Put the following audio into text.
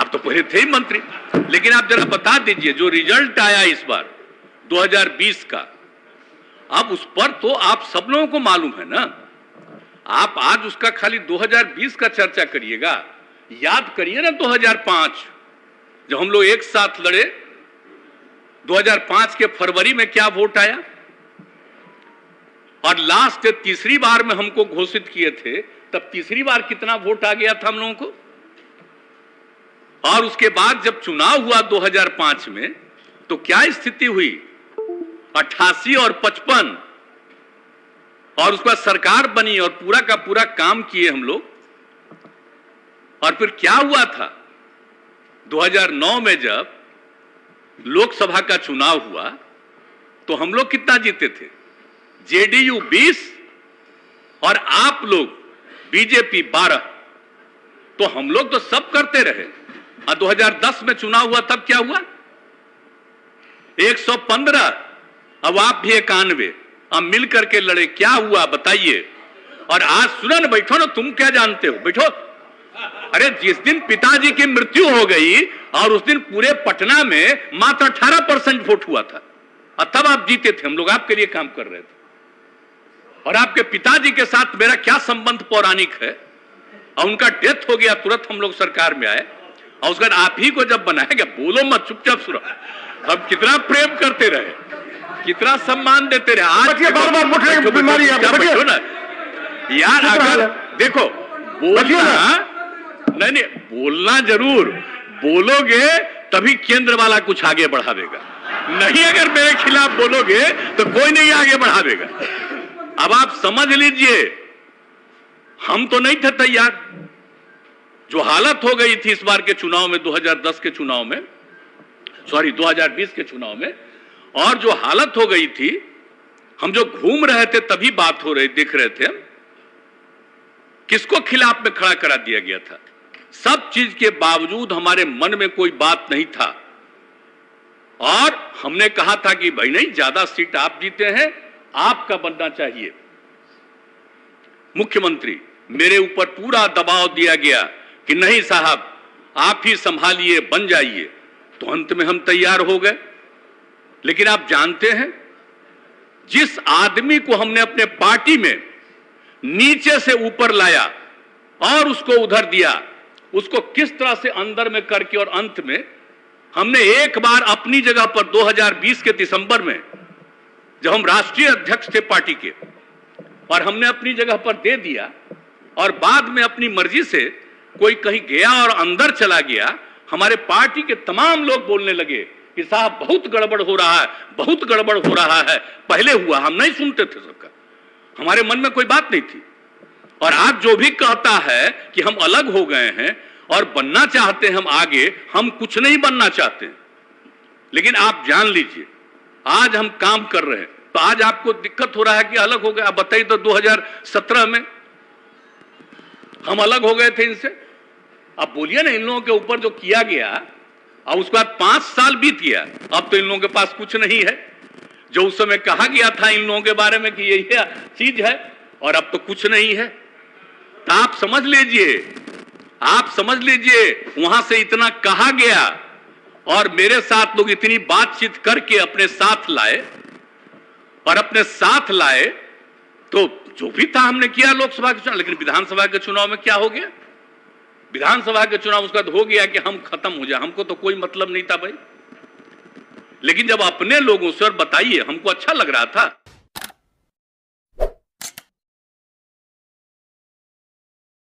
आप तो पहले थे ही मंत्री, लेकिन आप जरा बता दीजिए जो रिजल्ट आया इस बार 2020 का, अब उस पर तो आप सब लोगों को मालूम है ना। आप आज उसका खाली 2020 का चर्चा करिएगा, याद करिए ना 2005 जब हम लोग एक साथ लड़े, 2005 के फरवरी में क्या वोट आया, और लास्ट तीसरी बार में हमको घोषित किए थे, तब तीसरी बार कितना वोट आ गया था हम लोगों को। और उसके बाद जब चुनाव हुआ 2005 में तो क्या स्थिति हुई, 88 और 55, और उसके बाद सरकार बनी और पूरा का पूरा काम किए हम लोग। और फिर क्या हुआ था 2009 में जब लोकसभा का चुनाव हुआ तो हम लोग कितना जीते थे, जेडीयू 20 और आप लोग बीजेपी 12, तो हम लोग तो सब करते रहे। और 2010 में चुनाव हुआ तब क्या हुआ, 115, अब आप भी 91, अब मिल करके लड़े, क्या हुआ बताइए। और आज सुना ना, बैठो ना, तुम क्या जानते हो, बैठो। अरे जिस दिन पिताजी की मृत्यु हो गई और उस दिन पूरे पटना में मात्र 18% वोट हुआ था, और तब आप जीते थे, हम लोग आपके लिए काम कर रहे थे। और आपके पिताजी के साथ मेरा क्या संबंध पौराणिक है, और उनका डेथ हो गया, तुरंत हम लोग सरकार में आए, और उसके बाद आप ही को जब बनाएगा, बोलो मत, चुपचाप सुनो। हम कितना प्रेम करते रहे, कितना सम्मान देते रहे। आज बार बीमारी बैठो ना यार, अगर देखो बोलना नहीं, बोलना जरूर बोलोगे तभी केंद्र वाला कुछ आगे बढ़ावेगा, नहीं अगर मेरे खिलाफ बोलोगे तो कोई नहीं आगे बढ़ावेगा। अब आप समझ लीजिए, हम तो नहीं थे तैयार। जो हालत हो गई थी इस बार के चुनाव में, 2010 के चुनाव में, सॉरी 2020 के चुनाव में, और जो हालत हो गई थी, हम जो घूम रहे थे तभी बात हो रही, देख रहे थे, किसको खिलाफ में खड़ा करा दिया गया था। सब चीज के बावजूद हमारे मन में कोई बात नहीं था, और हमने कहा था कि भाई नहीं, ज्यादा सीट आप जीते हैं, आपका बनना चाहिए मुख्यमंत्री। मेरे ऊपर पूरा दबाव दिया गया कि नहीं साहब आप ही संभालिए, बन जाइए, तो अंत में हम तैयार हो गए। लेकिन आप जानते हैं, जिस आदमी को हमने अपने पार्टी में नीचे से ऊपर लाया और उसको उधर दिया, उसको किस तरह से अंदर में करके, और अंत में हमने एक बार अपनी जगह पर 2020 के दिसंबर में जब हम राष्ट्रीय अध्यक्ष थे पार्टी के, और हमने अपनी जगह पर दे दिया, और बाद में अपनी मर्जी से कोई कहीं गया और अंदर चला गया, हमारे पार्टी के तमाम लोग बोलने लगे कि साहब बहुत गड़बड़ हो रहा है, बहुत गड़बड़ हो रहा है। पहले हुआ, हम नहीं सुनते थे सबका, हमारे मन में कोई बात नहीं थी। और आज जो भी कहता है कि हम अलग हो गए हैं और बनना चाहते हैं हम आगे, हम कुछ नहीं बनना चाहते। लेकिन आप जान लीजिए, आज हम काम कर रहे हैं, तो आज आपको दिक्कत हो रहा है कि अलग हो गए। आप बताइए तो 2017 में हम अलग हो गए थे इनसे। अब बोलिए ना, इन लोगों के ऊपर जो किया गया, और उसके बाद 5 साल बीत गया, अब तो इन लोगों के पास कुछ नहीं है। जो उस समय कहा गया था इन लोगों के बारे में कि यही चीज है, और अब तो कुछ नहीं है। तो आप समझ लीजिए, आप समझ लीजिए, वहां से इतना कहा गया और मेरे साथ लोग इतनी बातचीत करके अपने साथ लाए, और अपने साथ लाए तो जो भी था हमने किया लोकसभा के चुनाव। लेकिन विधानसभा के चुनाव में क्या हो गया, विधानसभा के चुनाव उसका हो गया कि हम खत्म हो जाए, हमको तो कोई मतलब नहीं था भाई। लेकिन जब अपने लोगों से, और बताइए, हमको अच्छा लग रहा था।